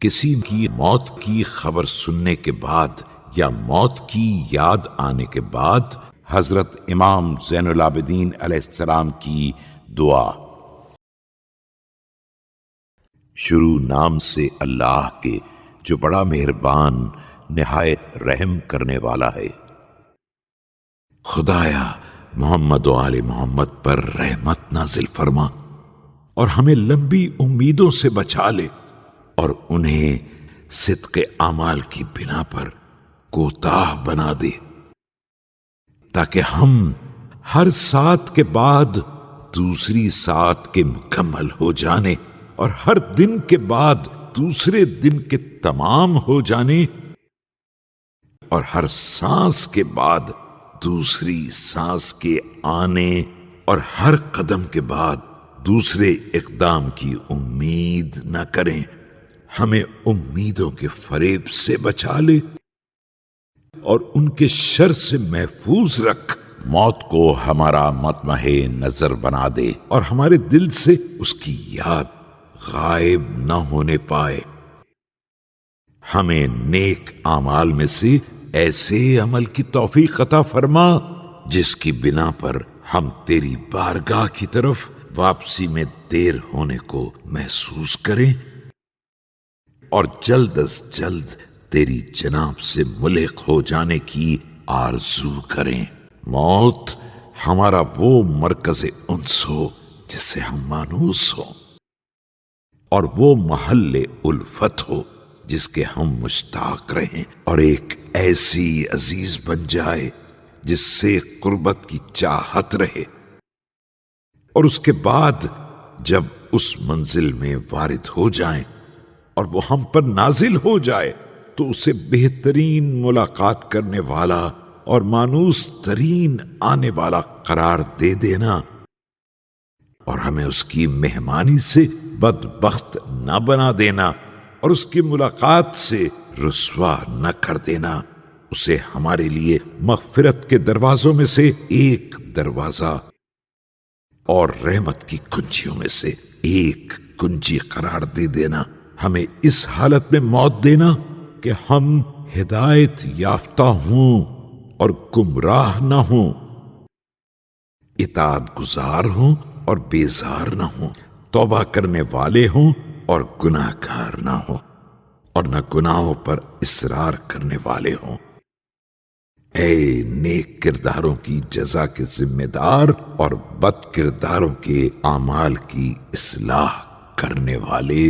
کسی کی موت کی خبر سننے کے بعد یا موت کی یاد آنے کے بعد حضرت امام زین العابدین علیہ السلام کی دعا۔ شروع نام سے اللہ کے جو بڑا مہربان نہایت رحم کرنے والا ہے۔ خدایا محمد و آل محمد پر رحمت نازل فرما اور ہمیں لمبی امیدوں سے بچا لے اور انہیں صدق اعمال کی بنا پر کوتاہ بنا دے، تاکہ ہم ہر ساتھ کے بعد دوسری ساتھ کے مکمل ہو جانے اور ہر دن کے بعد دوسرے دن کے تمام ہو جانے اور ہر سانس کے بعد دوسری سانس کے آنے اور ہر قدم کے بعد دوسرے اقدام کی امید نہ کریں۔ ہمیں امیدوں کے فریب سے بچا لے اور ان کے شر سے محفوظ رکھ۔ موت کو ہمارا مطمع نظر بنا دے اور ہمارے دل سے اس کی یاد غائب نہ ہونے پائے۔ ہمیں نیک اعمال میں سے ایسے عمل کی توفیق عطا فرما جس کی بنا پر ہم تیری بارگاہ کی طرف واپسی میں دیر ہونے کو محسوس کریں اور جلد از جلد تیری جناب سے ملحق ہو جانے کی آرزو کریں۔ موت ہمارا وہ مرکز انس ہو جس سے ہم مانوس ہوں، اور وہ محل الفت ہو جس کے ہم مشتاق رہیں، اور ایک ایسی عزیز بن جائے جس سے قربت کی چاہت رہے، اور اس کے بعد جب اس منزل میں وارد ہو جائیں اور وہ ہم پر نازل ہو جائے تو اسے بہترین ملاقات کرنے والا اور مانوس ترین آنے والا قرار دے دینا، اور ہمیں اس کی مہمانی سے بدبخت نہ بنا دینا اور اس کی ملاقات سے رسوا نہ کر دینا۔ اسے ہمارے لیے مغفرت کے دروازوں میں سے ایک دروازہ اور رحمت کی کنجیوں میں سے ایک کنجی قرار دے دینا۔ ہمیں اس حالت میں موت دینا کہ ہم ہدایت یافتہ ہوں اور گمراہ نہ ہوں، اطاعت گزار ہوں اور بیزار نہ ہوں، توبہ کرنے والے ہوں اور گناہ گار نہ ہوں، اور نہ گناہوں پر اصرار کرنے والے ہوں۔ اے نیک کرداروں کی جزا کے ذمہ دار اور بد کرداروں کے اعمال کی اصلاح کرنے والے،